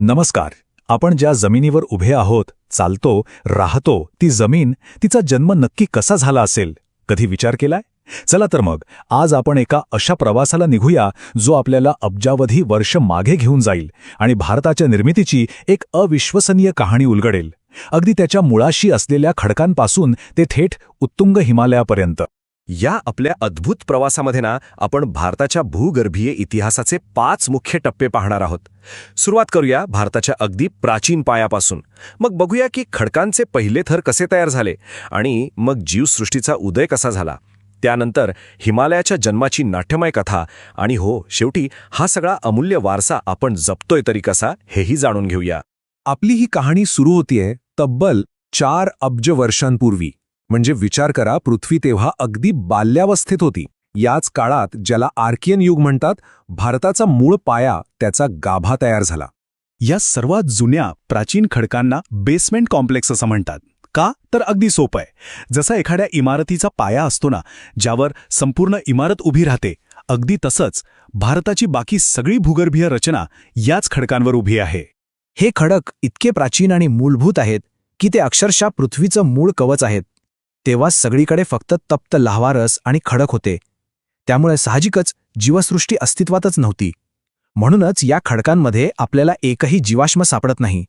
नमस्कार. आपण ज्या जमिनीवर उभे आहोत, चालतो, राहतो, ती जमीन, तिचा जन्म नक्की कसा झाला असेल, कधी विचार केलाय? चला तर मग आज आपण एका अशा प्रवासाला निघूया जो आपल्याला अब्जावधी वर्ष मागे घेऊन जाईल आणि भारताच्या निर्मितीची एक अविश्वसनीय कहाणी उलगडेल, अगदी त्याच्या मुळाशी असलेल्या खडकांपासून ते थेट उत्तुंग हिमालयापर्यंत. या आपल्या अद्भुत प्रवासामध्ये आपण भारताच्या भूगर्भीय इतिहासाचे 5 मुख्य टप्पे पाहणार आहोत. सुरुवात करूया भारताच्या अगदी प्राचीन पायापासून. मग बघूया की खडकांचे पहिले थर कसे तयार झाले आणि मग जीवसृष्टीचा उदय कसा झाला. त्यानंतर हिमालयाच्या जन्माची नाट्यमय कथा आणि शेवटी हा सगळा अमूल्य वारसा आपण जपतोय तरी कसा, हेही जाणून घेऊया. आपली ही कहाणी सुरू होतीये तब्बल 4 अब्ज वर्षांपूर्वी. म्हणजे विचार करा, पृथ्वी तेव्हा अगदी बाल्यावस्थेत होती. याच काळात, ज्याला आर्कियन युग म्हणतात, भारताचा मूळ पाया, त्याचा गाभा तयार झाला. या सर्वात जुन्या प्राचीन खडकांना बेसमेंट कॉम्प्लेक्स असं म्हणतात. का? तर अगदी सोपं आहे. जसा एखाद्या इमारतीचा पाया असतो ना, ज्यावर संपूर्ण इमारत उभी राहते, अगदी तसंच भारताची बाकी सगळी भूगर्भीय रचना याच खडकांवर उभी आहे. हे खडक इतके प्राचीन आणि मूलभूत आहेत की ते अक्षरशः पृथ्वीचं मूळ कवच आहेत. तेव्हा सगळीकडे फक्त तप्त लाव्हारस आणि खडक होते. त्यामुळे साहजिकच जीवसृष्टी अस्तित्वातच नव्हती. म्हणूनच या खडकांमध्ये आपल्याला एकही जीवाश्म सापडत नाही.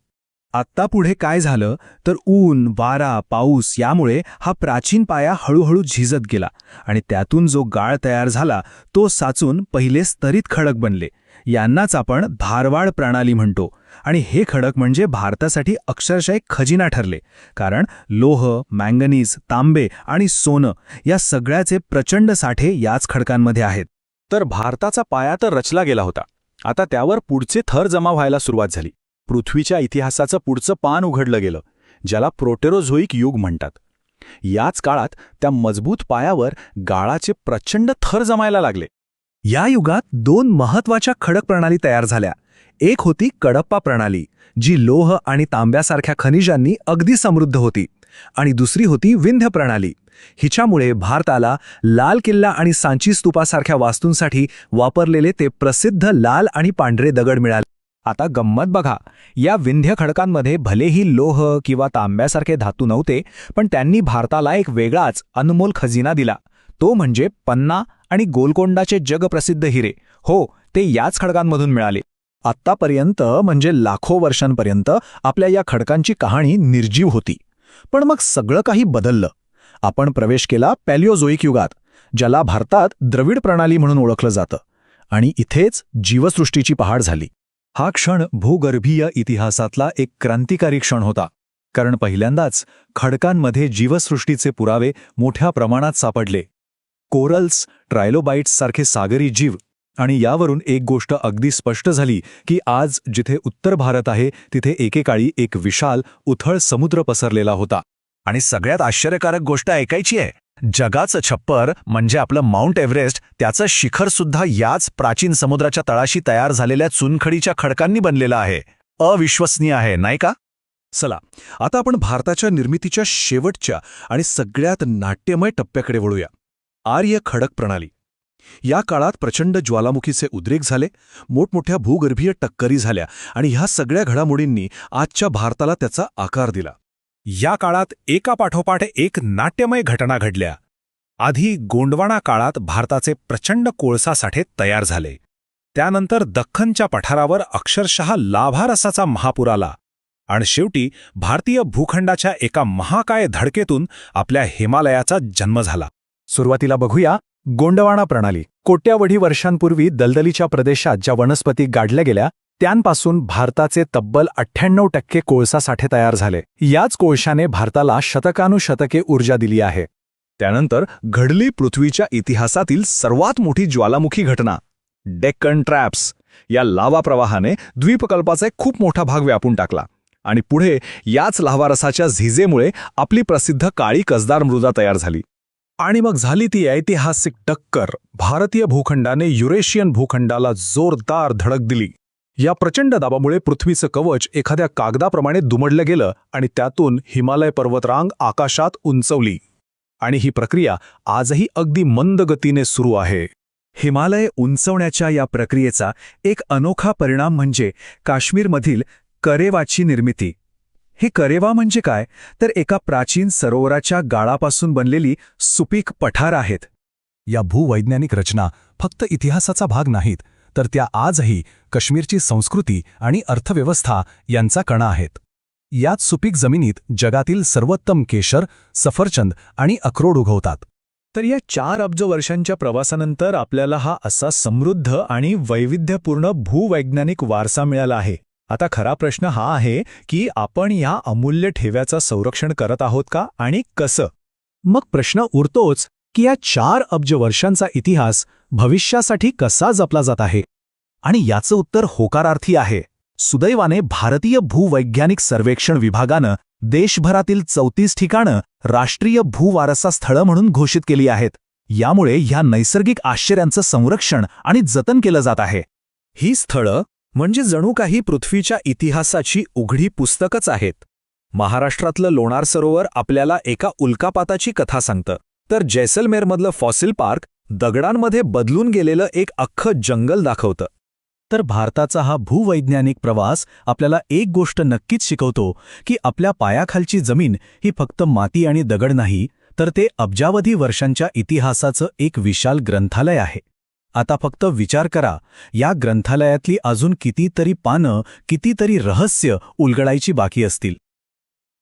आत्ता पुढे काय झालं तर ऊन, वारा, पाऊस यामुळे हा प्राचीन पाया हळूहळू झिजत गेला आणि त्यातून जो गाळ तयार झाला तो साचून पहिले स्तरित खडक बनले. यांनाच आपण धारवाड प्रणाली म्हणतो. आणि हे खडक म्हणजे भारतासाठी अक्षरशः एक खजिना ठरले. कारण लोह, मँगनीज, तांबे आणि सोनं या सगळ्याचे प्रचंड साठे याच खडकांमध्ये आहेत. तर भारताचा पाया तर रचला गेला होता. आता त्यावर पुढचे थर जमा व्हायला सुरुवात झाली. पृथ्वीच्या इतिहासाचं पुढचं पान उघडलं गेलं, ज्याला प्रोटेरोझोईक युग म्हणतात. याच काळात त्या मजबूत पायावर गाळाचे प्रचंड थर जमायला लागले. या युगात 2 महत्वाच्या खडक प्रणाली तयार झाल्या. एक होती कडप्पा प्रणाली, जी लोह आणि तांब्यासारख्या खनिजांनी अगदी समृद्ध होती, आणि दुसरी होती विंध्य प्रणाली. हिच्यामुळे भारताला लाल किल्ला आणि सांची स्तूपासारख्या वास्तूंसाठी वापरलेले ते प्रसिद्ध लाल आणि पांढरे दगड मिळाले. आता गंमत बघा, या विंध्य खडकांमध्ये भलेही लोह किंवा तांब्यासारखे धातू नव्हते, पण त्यांनी भारताला एक वेगळाच अनमोल खजिना दिला. तो म्हणजे पन्ना आणि गोलकोंडाचे जगप्रसिद्ध हिरे. ते याच खडकांमधून मिळाले. आत्तापर्यंत म्हणजे लाखो वर्षांपर्यंत आपल्या या खडकांची कहाणी निर्जीव होती. पण मग सगळं काही बदललं. आपण प्रवेश केला पॅलिओझोईक युगात, ज्याला भारतात द्रविड प्रणाली म्हणून ओळखलं जातं. आणि इथेच जीवसृष्टीची पहाट झाली. हा क्षण भूगर्भीय इतिहासातला एक क्रांतिकारी क्षण होता. कारण पहिल्यांदाच खडकांमध्ये जीवसृष्टीचे पुरावे मोठ्या प्रमाणात सापडले. कोरल्स, ट्रायलोबाइट्स सारखे सागरी जीव. आणि यावरून एक गोष्ट अगदी स्पष्ट झाली की आज जिथे उत्तर भारत आहे तिथे एकेकाळी एक विशाल, उथळ समुद्र पसरलेला होता. आणि सगळ्यात आश्चर्यकारक गोष्ट ऐकायची आहे. जगाचं छप्पर म्हणजे आपलं माउंट एव्हरेस्ट, त्याचं शिखरसुद्धा याच प्राचीन समुद्राच्या तळाशी तयार झालेल्या चुनखडीच्या खडकांनी बनलेलं आहे. अविश्वसनीय आहे, नाही का? चला, आता आपण भारताच्या निर्मितीच्या शेवटच्या आणि सगळ्यात नाट्यमय टप्प्याकडे वळूया. आर्य खडक प्रणाली. या काळात प्रचंड ज्वालामुखीचे उद्रेक झाले, मोठमोठ्या भूगर्भीय टक्करी झाल्या आणि ह्या सगळ्या घडामोडींनी आजच्या भारताला त्याचा आकार दिला. या काळात एकापाठोपाठ एक नाट्यमय घटना घडल्या. आधी गोंडवाना काळात भारताचे प्रचंड कोळसा साठे तयार झाले. त्यानंतर दख्खनच्या पठारावर अक्षरशः लाव्हारसाचा महापूर आला. आणि शेवटी भारतीय भूखंडाच्या एका महाकाय धडकेतून आपल्या हिमालयाचा जन्म झाला. सुरुवातीला बघूया गोंडवाना प्रणाली. कोट्यावधी वर्षांपूर्वी दलदलीच्या प्रदेशात ज्या वनस्पती गाडल्या गेल्या त्यांपासून भारताचे तब्बल 98% कोळसा साठे तयार झाले. याच कोळशाने भारताला शतकानुशतके ऊर्जा दिली आहे. त्यानंतर घडली पृथ्वीच्या इतिहासातील सर्वात मोठी ज्वालामुखी घटना, डेक्कन ट्रॅप्स. या लावा प्रवाहाने द्वीपकल्पाचा एक खूप मोठा भाग व्यापून टाकला. आणि पुढे याच लाव्हारसाच्या झिजेमुळे आपली प्रसिद्ध काळी कसदार मृदा तयार झाली. आणि मग झाली ती ऐतिहासिक टक्कर. भारतीय भूखंडाने युरेशियन भूखंडाला जोरदार धडक दिली. या प्रचंड दाबामुळे पृथ्वीचं कवच एखाद्या कागदाप्रमाणे दुमडलं गेलं आणि त्यातून हिमालय पर्वतरांग आकाशात उंचवली. आणि ही प्रक्रिया आजही अगदी मंद गतीने सुरू आहे. हिमालय उंचवण्याच्या या प्रक्रियेचा एक अनोखा परिणाम म्हणजे काश्मीरमधील करेवाची निर्मिती. हे करेवा म्हणजे काय, तर एका प्राचीन सरोवराच्या गाळापासून बनलेली सुपीक पठार आहेत. या भूवैज्ञानिक रचना फक्त इतिहासाचा भाग नाहीत, तर त्या आजही काश्मीरची संस्कृती आणि अर्थव्यवस्था यांचा कणा आहेत. याच सुपीक जमिनीत जगातील सर्वोत्तम केशर, सफरचंद आणि अक्रोड उगवतात. तर या 4 अब्ज वर्षांच्या प्रवासानंतर आपल्याला हा असा समृद्ध आणि वैविध्यपूर्ण भूवैज्ञानिक वारसा मिळाला आहे. आता खरा प्रश्न हा आहे की आपण या अमूल्य ठेव्याचं संरक्षण करत आहोत का आणि कसं? मग प्रश्न उरतोच की या 4 अब्ज वर्षांचा इतिहास भविष्यासाठी कसा जपला जात आहे? आणि याचं उत्तर होकारार्थी आहे. सुदैवाने भारतीय भूवैज्ञानिक सर्वेक्षण विभागानं देशभरातील 34 ठिकाणं राष्ट्रीय भूवारसा स्थळं म्हणून घोषित केली आहेत. यामुळे ह्या नैसर्गिक आश्चर्यांचं संरक्षण आणि जतन केलं जात आहे. ही स्थळं म्हणजे जणू काही पृथ्वीच्या इतिहासाची उघडी पुस्तकच आहेत. महाराष्ट्रातलं लोणार सरोवर आपल्याला एका उल्कापाताची कथा सांगतं, तर जैसलमेरमधलं फॉसिल पार्क दगडांमध्ये बदलून गेलेलं एक अख्खं जंगल दाखवतं. तर भारताचा हा भूवैज्ञानिक प्रवास आपल्याला एक गोष्ट नक्कीच शिकवतो की आपल्या पायाखालची जमीन ही फक्त माती आणि दगड नाही, तर ते अब्जावधी वर्षांच्या इतिहासाचं एक विशाल ग्रंथालय आहे. आता फक्त विचार करा, या ग्रंथालयातली अजून कितीतरी पानं, कितीतरी रहस्य उलगडायची बाकी असतील.